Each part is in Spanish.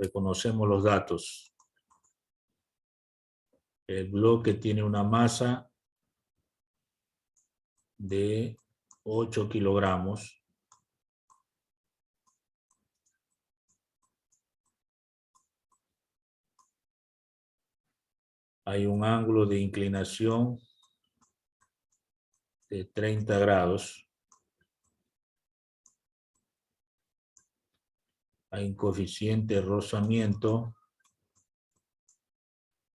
Reconocemos los datos. El bloque tiene una masa de 8 kilogramos. Hay un ángulo de inclinación de 30 grados. Hay un coeficiente de rozamiento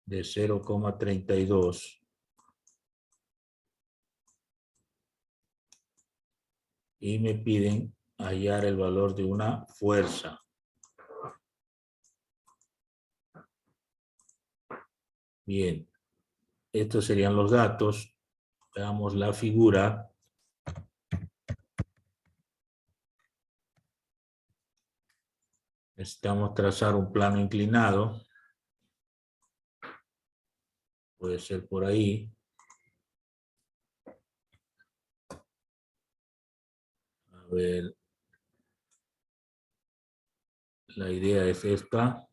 de 0,32. Y me piden hallar el valor de una fuerza. Bien, estos serían los datos. Veamos la figura. Necesitamos trazar un plano inclinado. Puede ser por ahí. A ver. La idea es esta.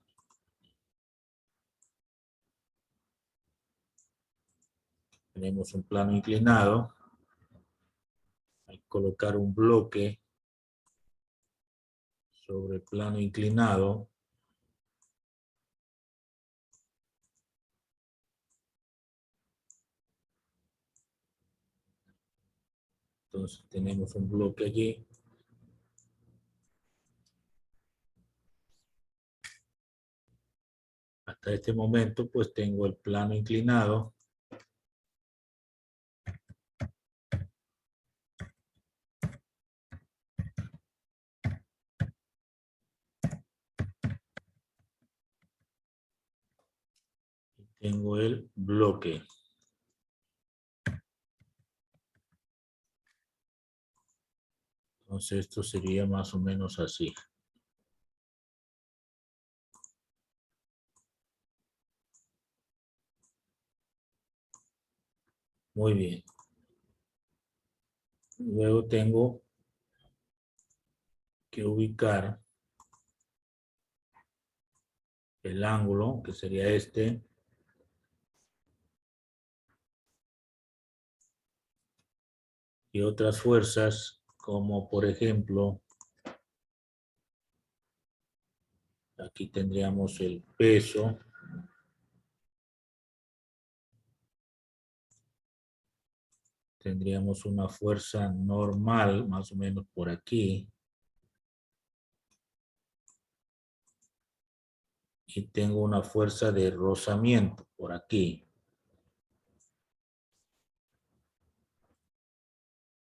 Tenemos un plano inclinado. Hay que colocar un bloque sobre el plano inclinado. Entonces tenemos un bloque allí. Hasta este momento pues tengo el plano inclinado. Y tengo el bloque. Entonces esto sería más o menos así. Muy bien. Luego tengo que ubicar el ángulo, que sería este. Y otras fuerzas, como por ejemplo, aquí tendríamos el peso. Tendríamos una fuerza normal, más o menos por aquí. Y tengo una fuerza de rozamiento por aquí.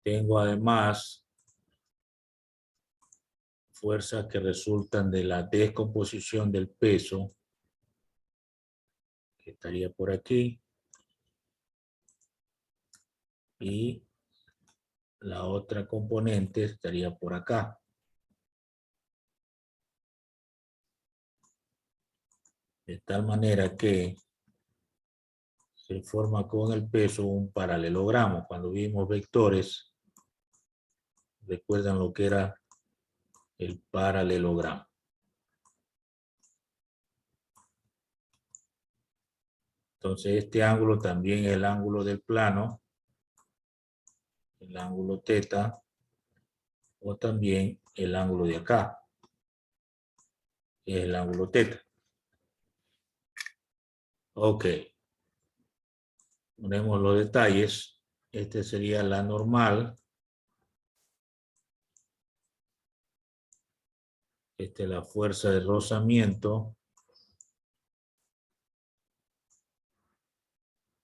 Tengo además fuerzas que resultan de la descomposición del peso, que estaría por aquí. Y la otra componente estaría por acá. De tal manera que se forma con el peso un paralelogramo. Cuando vimos vectores, recuerdan lo que era el paralelogramo. Entonces este ángulo también es el ángulo del plano, el ángulo teta, o también el ángulo de acá, que es el ángulo teta. Ok. Ponemos los detalles. Este sería la normal. Esta es la fuerza de rozamiento.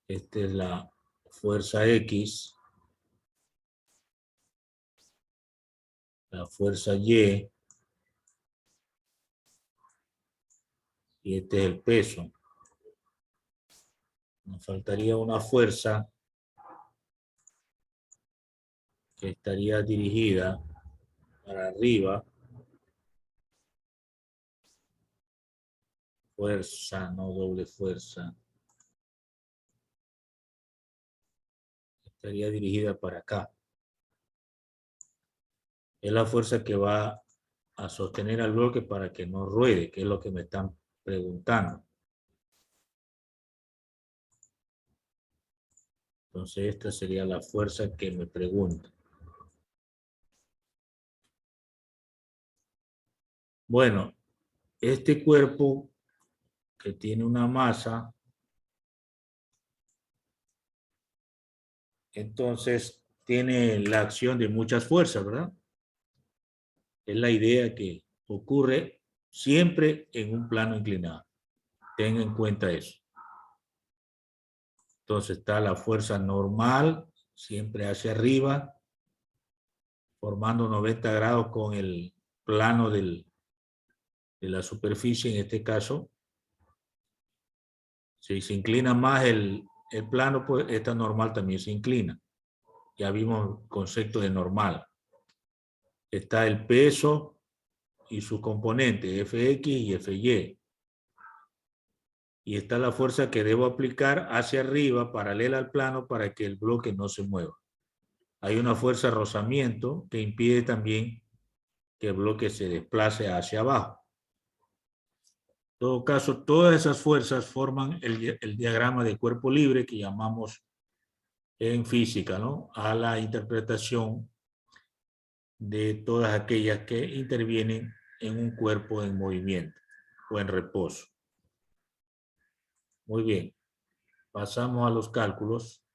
Esta es la fuerza X. La fuerza Y. Y este es el peso. Nos faltaría una fuerza que estaría dirigida para arriba. Fuerza, no doble fuerza. Estaría dirigida para acá. Es la fuerza que va a sostener al bloque para que no ruede, que es lo que me están preguntando. Entonces esta sería la fuerza que me pregunta. Bueno, este cuerpo que tiene una masa, entonces tiene la acción de muchas fuerzas, ¿verdad? Es la idea que ocurre siempre en un plano inclinado. Tenga en cuenta eso. Entonces está la fuerza normal, siempre hacia arriba, formando 90 grados con el plano de la superficie en este caso. Si se inclina más el plano, pues esta normal también se inclina. Ya vimos el concepto de normal. Está el peso y su componente, Fx y Fy. Y está la fuerza que debo aplicar hacia arriba, paralela al plano, para que el bloque no se mueva. Hay una fuerza de rozamiento que impide también que el bloque se desplace hacia abajo. En todo caso, todas esas fuerzas forman el diagrama de cuerpo libre que llamamos en física, ¿no? A la interpretación de todas aquellas que intervienen en un cuerpo en movimiento o en reposo. Muy bien, pasamos a los cálculos.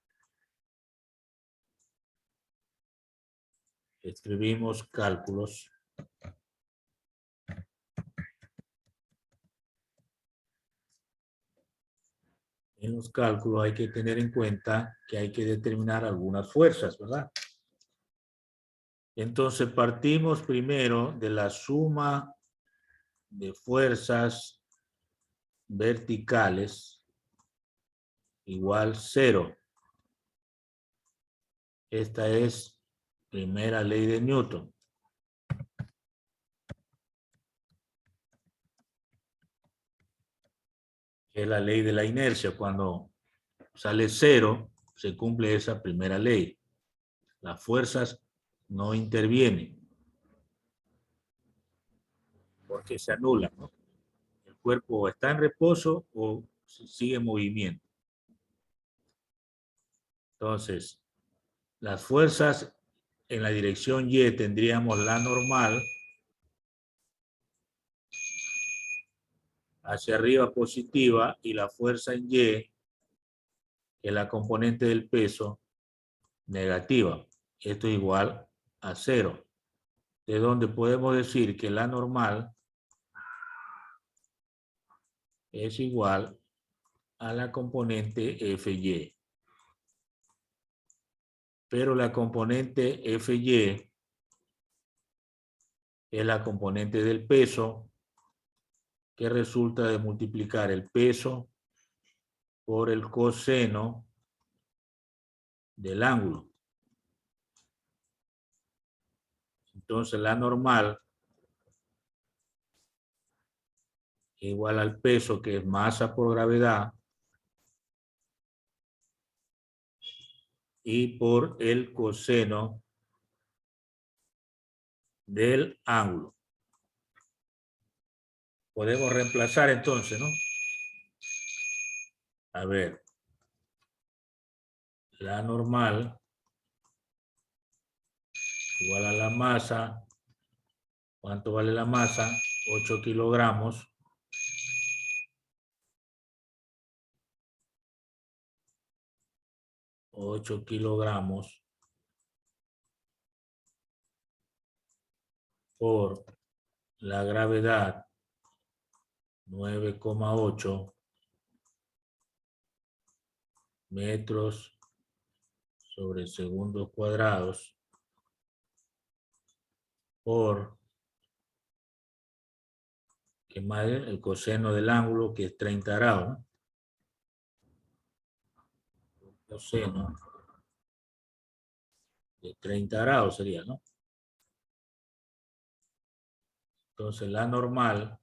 Escribimos cálculos. En los cálculos hay que tener en cuenta que hay que determinar algunas fuerzas, ¿verdad? Entonces partimos primero de la suma de fuerzas verticales igual 0. Esta es primera ley de Newton. Es la ley de la inercia. Cuando sale 0, se cumple esa primera ley. Las fuerzas no intervienen porque se anulan, ¿no? El cuerpo está en reposo o sigue en movimiento. Entonces, las fuerzas en la dirección Y tendríamos la normal, hacia arriba positiva, y la fuerza en Y, que es la componente del peso, negativa. Esto es igual a 0. De donde podemos decir que la normal es igual a la componente Fy. Pero la componente Fy es la componente del peso, que resulta de multiplicar el peso por el coseno del ángulo. Entonces la normal es igual al peso, que es masa por gravedad, y por el coseno del ángulo. Podemos reemplazar entonces, ¿no? A ver, la normal igual a la masa. ¿Cuánto vale la masa? 8 kilogramos. Ocho kilogramos por la gravedad 9,8 metros sobre segundos cuadrados por que más el coseno del ángulo, que es 30 grados, ¿no? Coseno de 30 grados sería, ¿no? Entonces la normal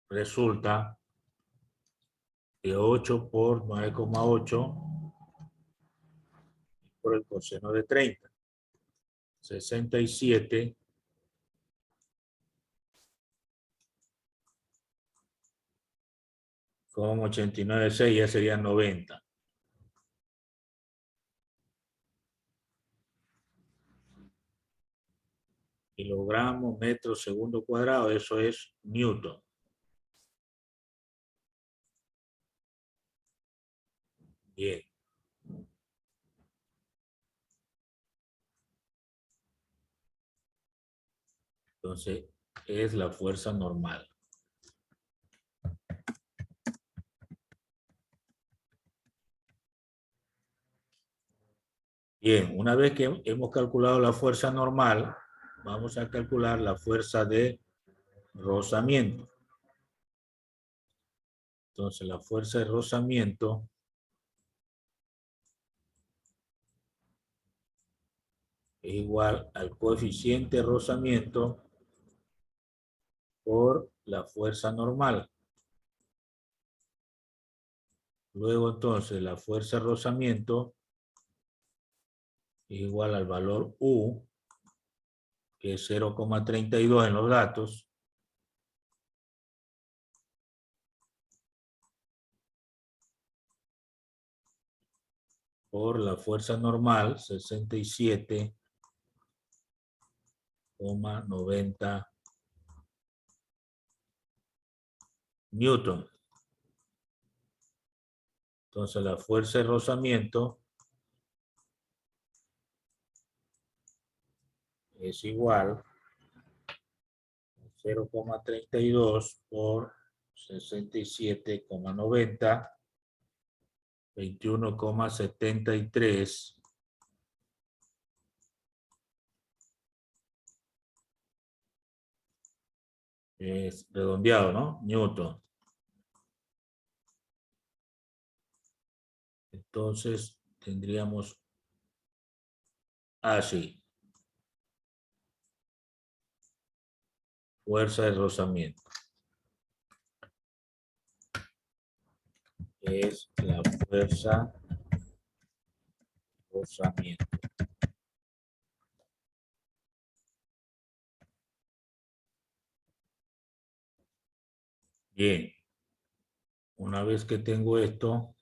resulta de 8 por 9,8 por el coseno de 30. 67 con 89,6 ya sería 90. Kilogramos, metro, segundo cuadrado, eso es Newton. Bien. Entonces, es la fuerza normal. Bien, una vez que hemos calculado la fuerza normal, vamos a calcular la fuerza de rozamiento. Entonces, la fuerza de rozamiento es igual al coeficiente de rozamiento por la fuerza normal. Luego, entonces, la fuerza de rozamiento es igual al valor U, que es 0,32 en los datos, por la fuerza normal, 67,90 Newton. Entonces, la fuerza de rozamiento es igual a 0,32 por 67,90, 21,73. Es redondeado, ¿no? Newton. Entonces, tendríamos así. Fuerza de rozamiento. Es la fuerza de rozamiento. Bien. Una vez que tengo esto,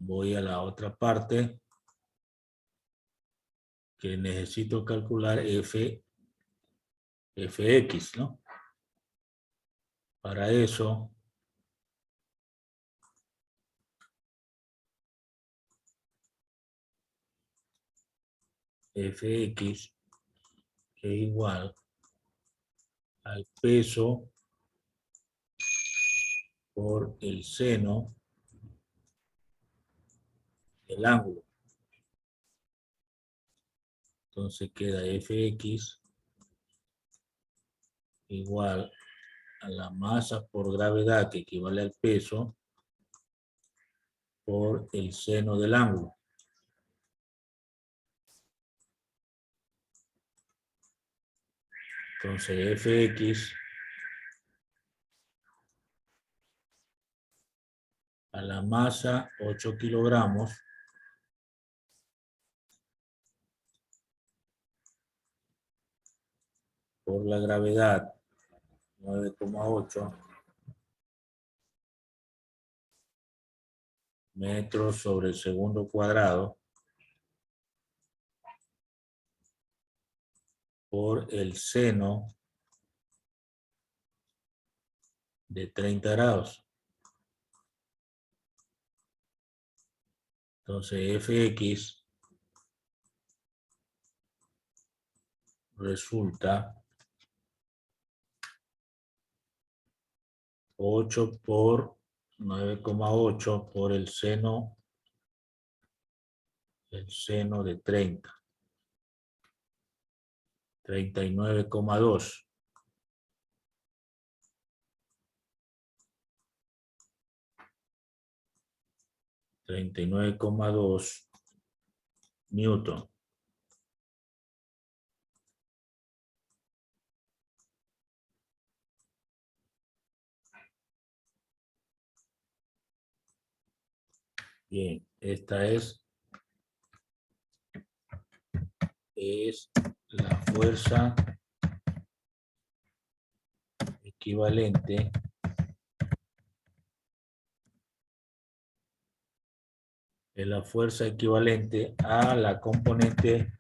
voy a la otra parte que necesito calcular fx, ¿no? Para eso, fx es igual al peso por el seno del ángulo. Entonces queda fx igual a la masa por gravedad, que equivale al peso, por el seno del ángulo. Entonces fx a la masa 8 kilogramos por la gravedad 9,8 metros sobre el segundo cuadrado por el seno de 30 grados. Entonces fx resulta 8 por 9,8 por el seno de 30. 39,2. Newton. Bien, esta es la fuerza equivalente a la componente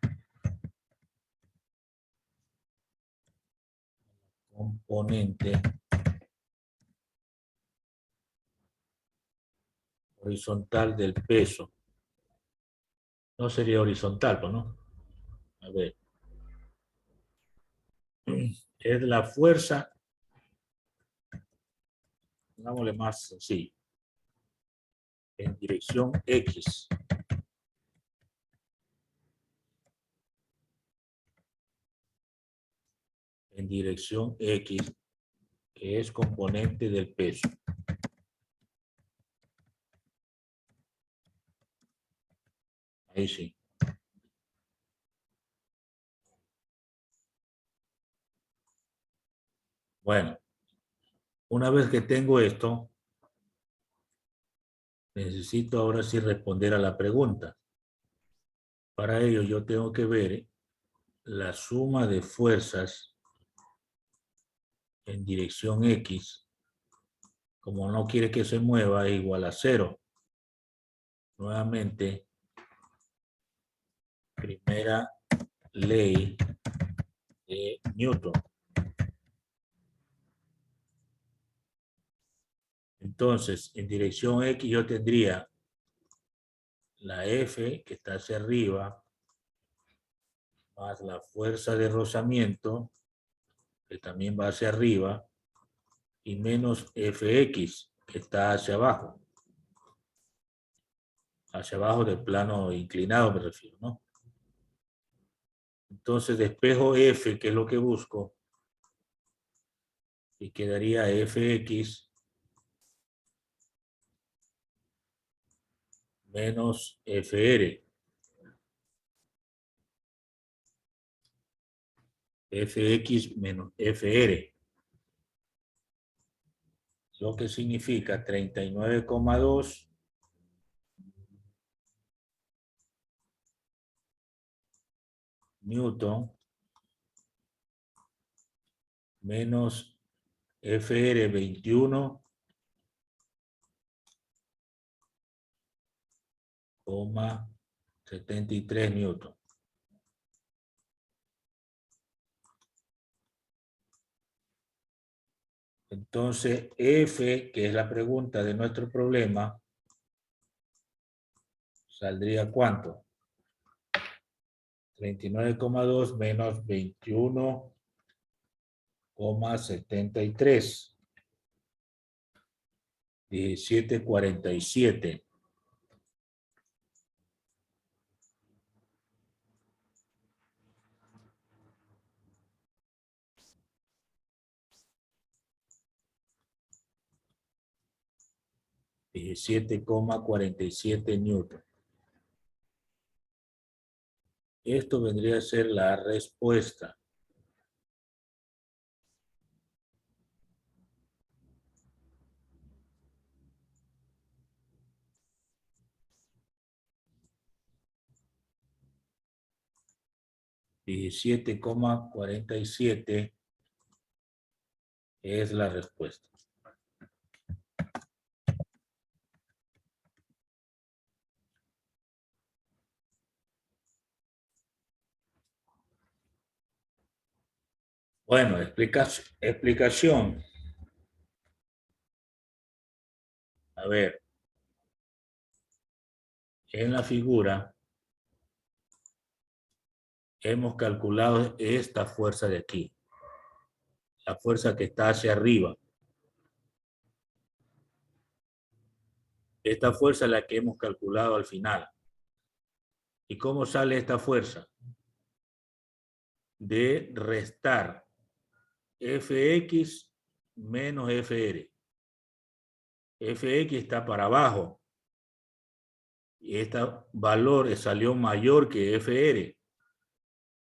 horizontal del peso. No sería horizontal, pues, ¿no? A ver. Es la fuerza, digámosle más sencillo, en dirección X. En dirección X, que es componente del peso. Ahí sí. Bueno, una vez que tengo esto, necesito ahora sí responder a la pregunta. Para ello yo tengo que ver la suma de fuerzas en dirección X. Como no quiere que se mueva, es igual a 0. Nuevamente, primera ley de Newton. Entonces, en dirección X yo tendría la F, que está hacia arriba, más la fuerza de rozamiento, que también va hacia arriba, y menos Fx, que está hacia abajo del plano inclinado me refiero, ¿no? Entonces despejo F, que es lo que busco, y quedaría Fx menos Fr. Fx menos Fr. Lo que significa 39,2 Newton menos Fr 21,73 Newton. Entonces, F, que es la pregunta de nuestro problema, ¿saldría cuánto? 39,2 menos 21,73. 17,47. $17,47 Newton. Esto vendría a ser la respuesta. $17,47 es la respuesta. Bueno, explicación. A ver, en la figura hemos calculado esta fuerza de aquí, la fuerza que está hacia arriba. Esta fuerza es la que hemos calculado al final. ¿Y cómo sale esta fuerza? De restar Fx menos Fr. Fx está para abajo y este valor salió mayor que Fr.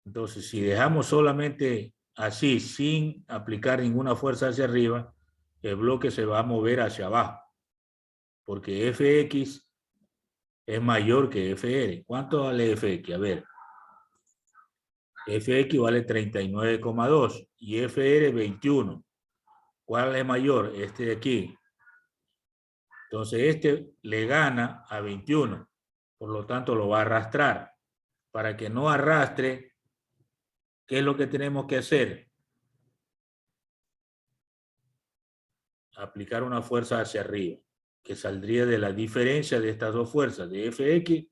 Entonces, si dejamos solamente así, sin aplicar ninguna fuerza hacia arriba, el bloque se va a mover hacia abajo, porque Fx es mayor que FR. ¿Cuánto vale FX? A ver, FX vale 39,2 y FR 21. ¿Cuál es mayor? Este de aquí. Entonces este le gana a 21. Por lo tanto lo va a arrastrar. Para que no arrastre, ¿qué es lo que tenemos que hacer? Aplicar una fuerza hacia arriba, que saldría de la diferencia de estas dos fuerzas, de Fx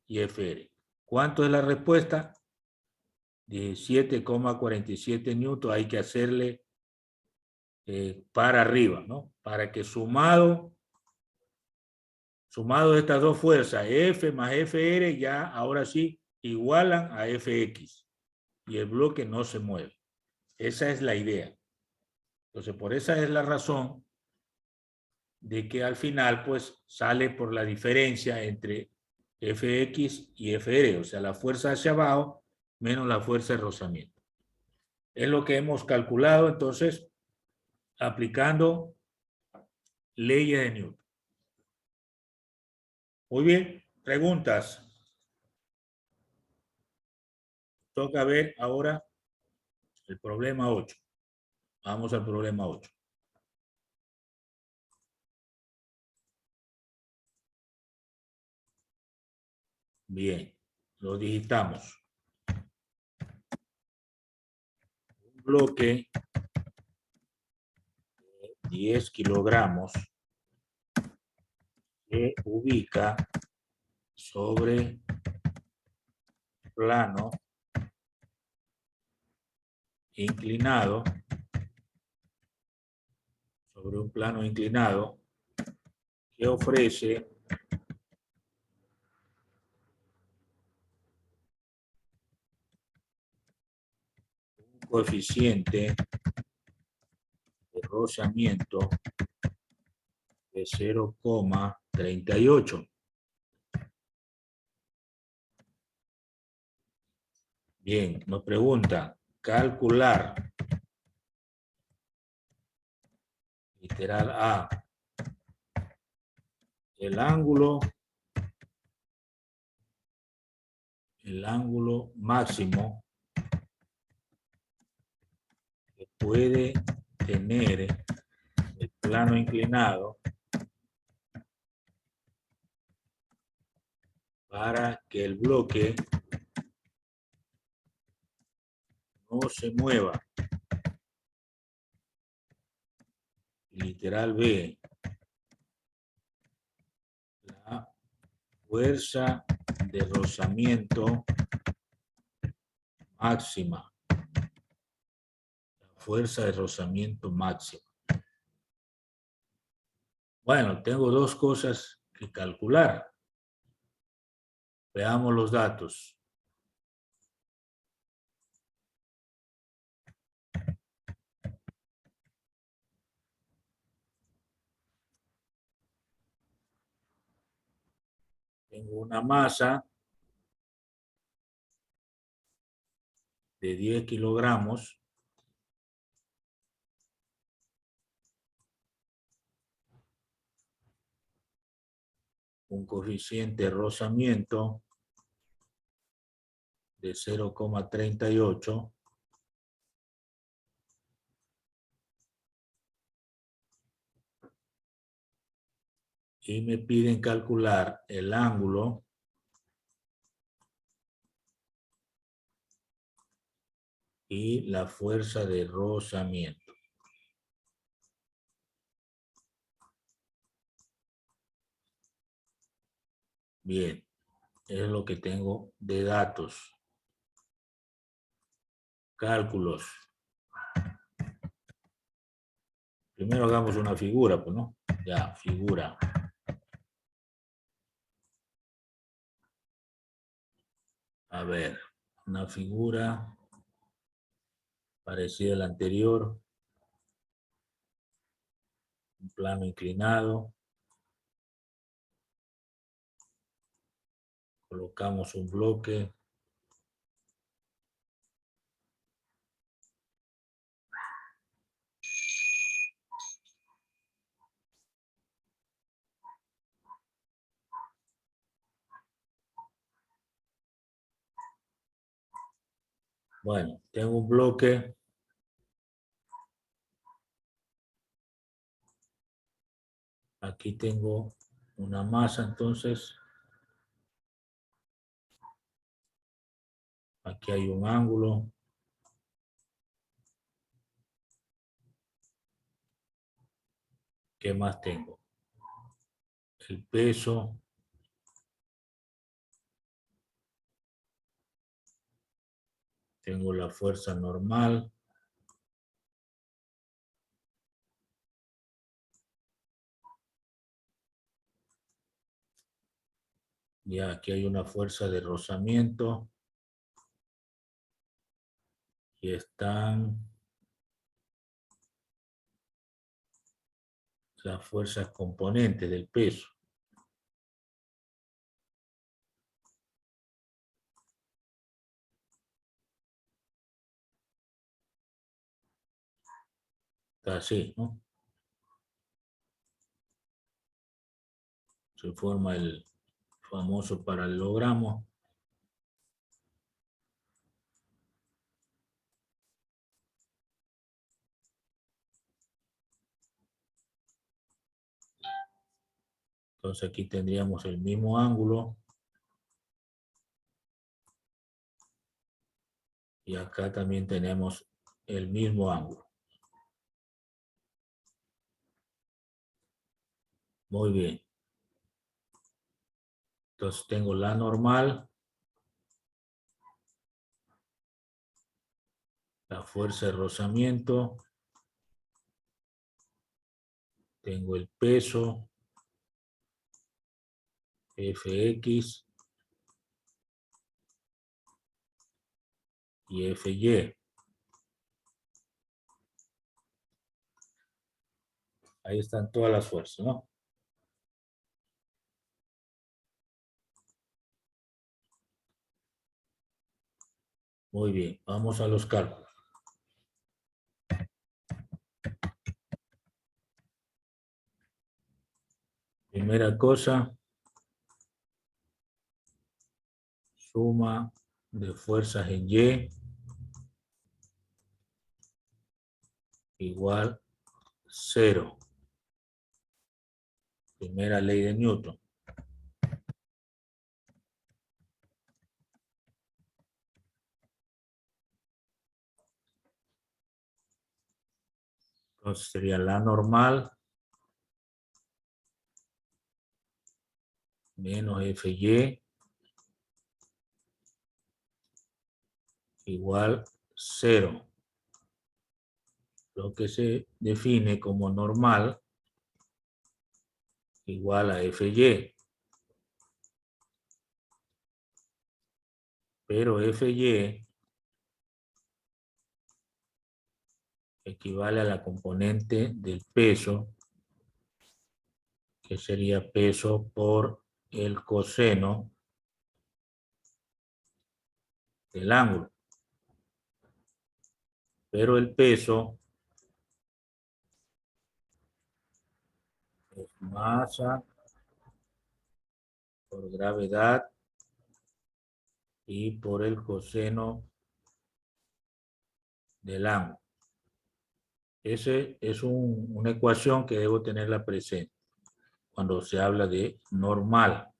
y Fr. ¿Cuánto es la respuesta? 17,47 newton. Hay que hacerle para arriba, ¿no? Para que sumado estas dos fuerzas, F más Fr, ya ahora sí igualan a Fx y el bloque no se mueve. Esa es la idea. Entonces, por esa es la razón de que al final pues sale por la diferencia entre Fx y Fr, o sea, la fuerza hacia abajo menos la fuerza de rozamiento. Es lo que hemos calculado entonces aplicando leyes de Newton. Muy bien, preguntas. Toca ver ahora el problema 8. Vamos al problema 8. Bien, lo digitamos. Un bloque de 10 kilogramos se ubica sobre plano inclinado, sobre un plano inclinado que ofrece un coeficiente de rozamiento de 0,38. Bien, nos pregunta calcular, literal A, el ángulo máximo que puede tener el plano inclinado para que el bloque no se mueva. Literal B, la fuerza de rozamiento máxima. La fuerza de rozamiento máxima. Bueno, tengo dos cosas que calcular. Veamos los datos. Tengo una masa de 10 kilogramos. Un coeficiente de rozamiento de 0,38. Y me piden calcular el ángulo y la fuerza de rozamiento. Bien, es lo que tengo de datos. Cálculos. Primero hagamos una figura, pues, ¿no? Ya, figura. A ver, una figura parecida a la anterior. Un plano inclinado. Colocamos un bloque. Bueno, tengo un bloque. Aquí tengo una masa, entonces. Aquí hay un ángulo. ¿Qué más tengo? El peso. Tengo la fuerza normal. Ya aquí hay una fuerza de rozamiento. Y están las fuerzas componentes del peso. Está así, ¿no? Se forma el famoso paralelogramo. Entonces aquí tendríamos el mismo ángulo. Y acá también tenemos el mismo ángulo. Muy bien. Entonces tengo la normal, la fuerza de rozamiento, tengo el peso, Fx y Fy. Ahí están todas las fuerzas, ¿no? Muy bien, vamos a los cálculos. Primera cosa, suma de fuerzas en Y igual 0. Primera ley de Newton. Entonces sería la normal menos Fy igual 0. Lo que se define como normal igual a Fy. Pero Fy equivale a la componente del peso, que sería peso por el coseno del ángulo. Pero el peso es masa por gravedad y por el coseno del ángulo. Esa es una ecuación que debo tenerla presente cuando se habla de normal.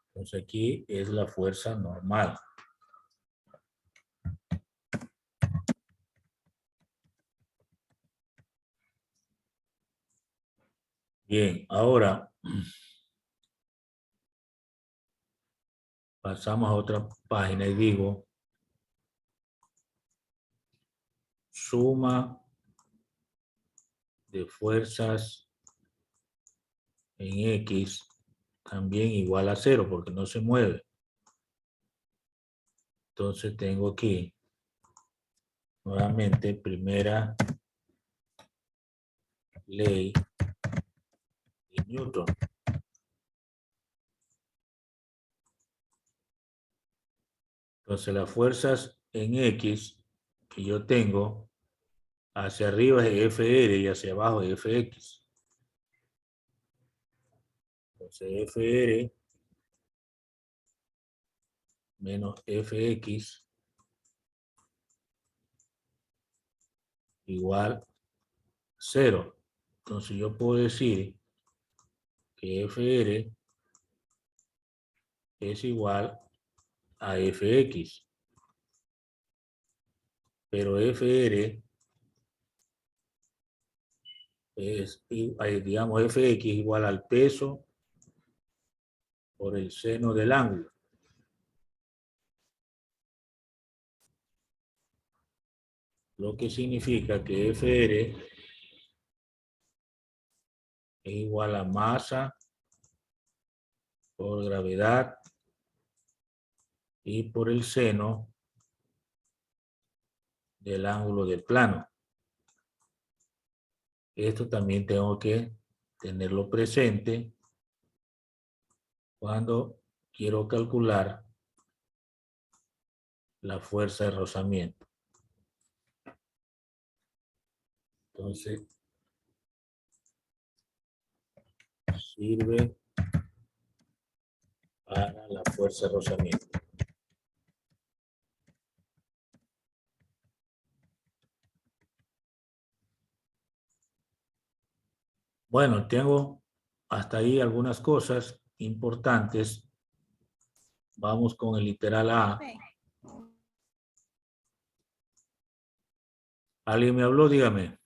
Entonces aquí es la fuerza normal. Bien, ahora pasamos a otra página y digo suma de fuerzas en X también igual a 0 porque no se mueve. Entonces tengo aquí nuevamente primera ley de Newton. Entonces las fuerzas en X que yo tengo hacia arriba es Fr y hacia abajo es Fx. Entonces FR menos FX igual 0. Entonces yo puedo decir que FR es igual a FX. Pero FR es, digamos, FX igual al peso por el seno del ángulo. Lo que significa que FR es igual a masa por gravedad y por el seno del ángulo del plano. Esto también tengo que tenerlo presente cuando quiero calcular la fuerza de rozamiento. Entonces, sirve para la fuerza de rozamiento. Bueno, tengo hasta ahí algunas cosas importantes. Vamos con el literal A. Sí. ¿Alguien me habló? Dígame.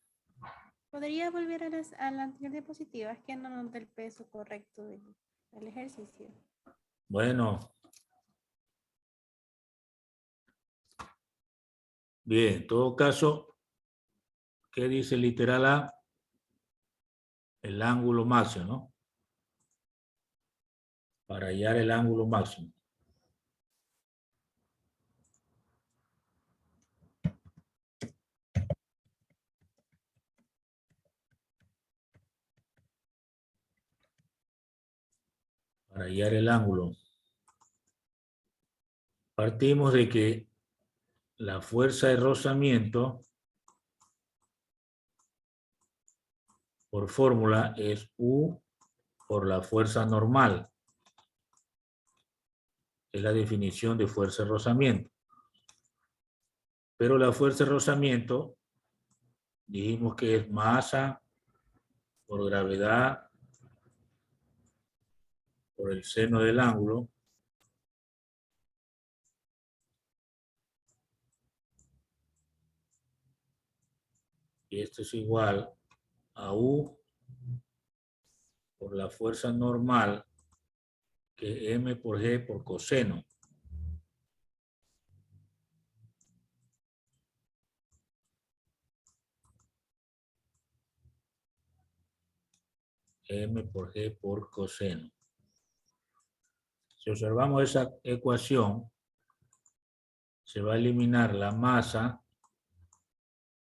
¿Podría volver a la anterior diapositiva? Es que no noté el peso correcto del ejercicio. Bueno. Bien, en todo caso, ¿qué dice el literal A? El ángulo máximo, ¿no? Para hallar el ángulo máximo. Para hallar el ángulo. Partimos de que la fuerza de rozamiento por fórmula es U por la fuerza normal. Es la definición de fuerza de rozamiento. Pero la fuerza de rozamiento dijimos que es masa por gravedad por el seno del ángulo y esto es igual a U por la fuerza normal que M por G por coseno. M por G por coseno. Si observamos esa ecuación, se va a eliminar la masa,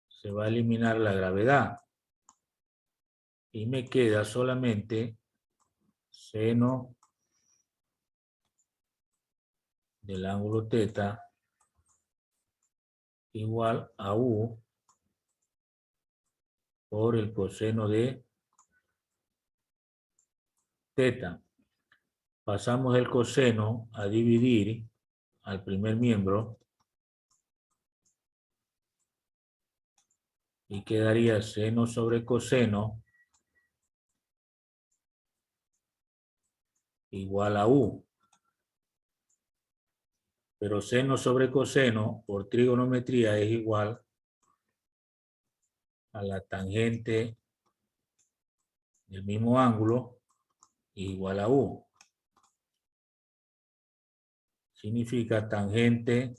se va a eliminar la gravedad y me queda solamente seno del ángulo teta igual a U por el coseno de teta. Pasamos el coseno a dividir al primer miembro y quedaría seno sobre coseno igual a U. Pero seno sobre coseno por trigonometría es igual a la tangente del mismo ángulo igual a U. Significa tangente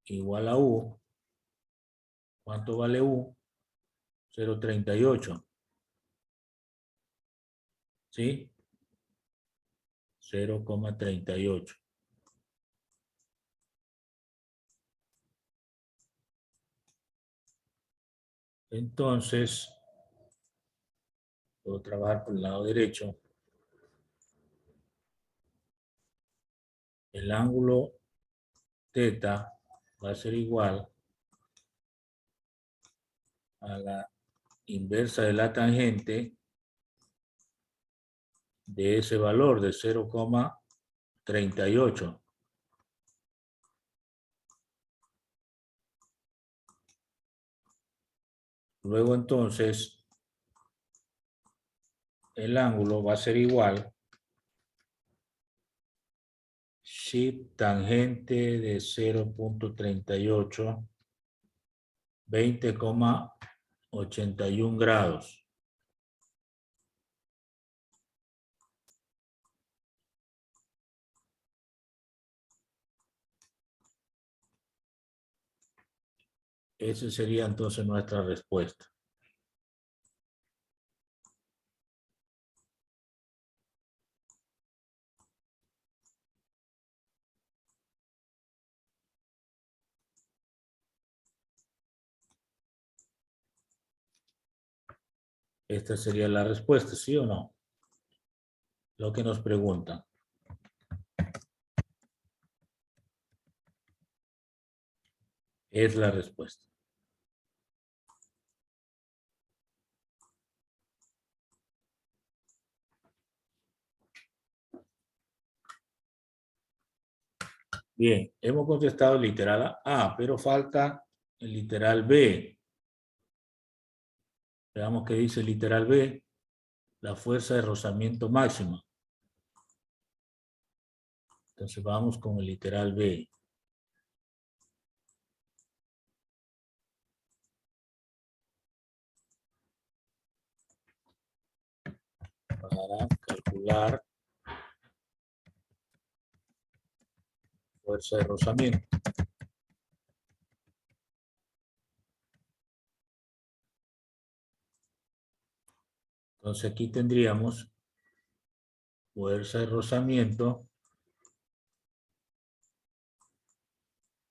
igual a U. ¿Cuánto vale U? 0,38. ¿Sí? 0,38. Entonces, puedo trabajar por el lado derecho. El ángulo teta va a ser igual a la inversa de la tangente de ese valor de 0,38. Luego entonces el ángulo va a ser igual si tangente de 0,38, 20,81 grados. Esa sería entonces nuestra respuesta. Esta sería la respuesta, ¿sí o no? Lo que nos preguntan. Es la respuesta. Bien, hemos contestado el literal A, pero falta el literal B. Veamos qué dice el literal B. La fuerza de rozamiento máxima. Entonces vamos con el literal B. Para calcular fuerza de rozamiento. Entonces aquí tendríamos fuerza de rozamiento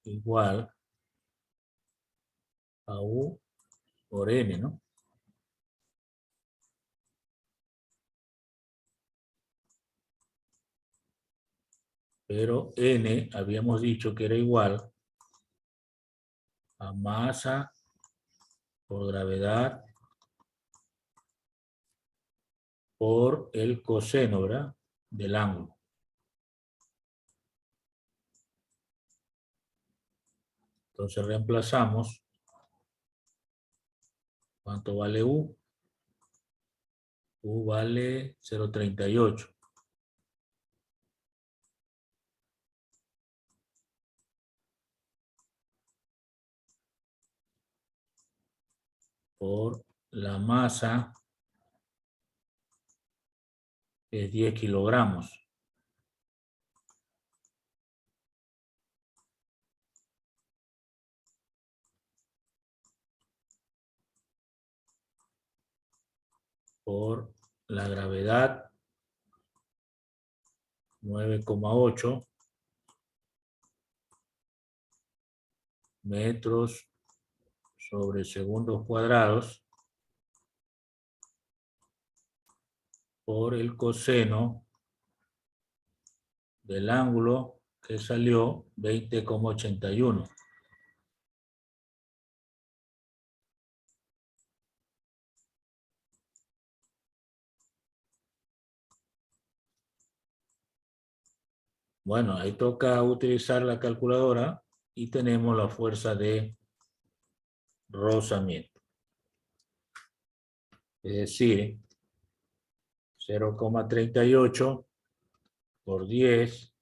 igual a U por N, ¿no? Pero N habíamos dicho que era igual a masa por gravedad por el coseno, ¿verdad? Del ángulo. Entonces reemplazamos. ¿Cuánto vale U? U vale 0,38. Por la masa, que es 10 kilogramos. Por la gravedad, 9,8 metros sobre segundos cuadrados por el coseno del ángulo que salió 20,81. Bueno, ahí toca utilizar la calculadora y tenemos la fuerza de rozamiento. Es decir, 0,38 por 10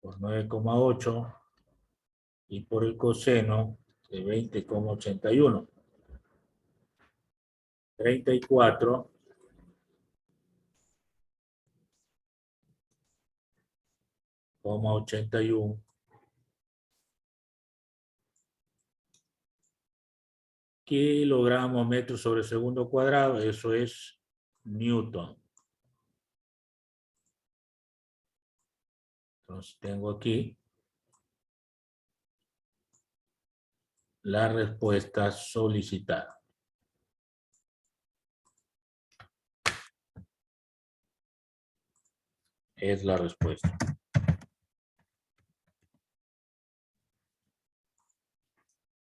por 9,8 y por el coseno de 20,81. 34,81 kilogramos metros sobre segundo cuadrado. Eso es Newton. Entonces tengo aquí la respuesta solicitada. Es la respuesta.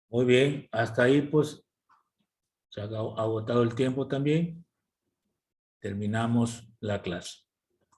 Muy bien, hasta ahí pues Se ha agotado el tiempo también. Terminamos la clase.